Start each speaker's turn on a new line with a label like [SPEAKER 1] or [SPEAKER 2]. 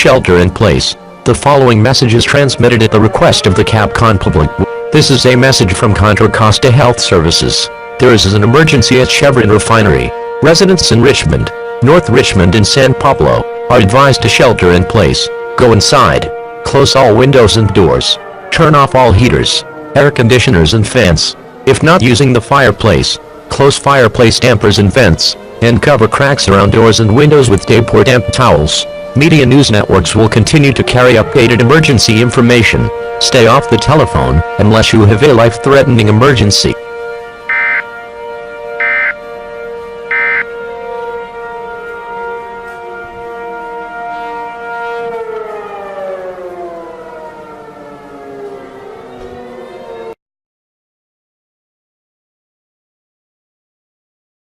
[SPEAKER 1] shelter in place. The following message is transmitted at the request of the Capcom public. This is a message from Contra Costa Health Services. There is an emergency at Chevron Refinery. Residents in Richmond, North Richmond and San Pablo are advised to shelter in place. Go inside. Close all windows and doors. Turn off all heaters, air conditioners and fans. If not using the fireplace, close fireplace dampers and vents, and cover cracks around doors and windows with damp towels. Media news networks will continue to carry updated emergency information. Stay off the telephone unless you have a life-threatening emergency.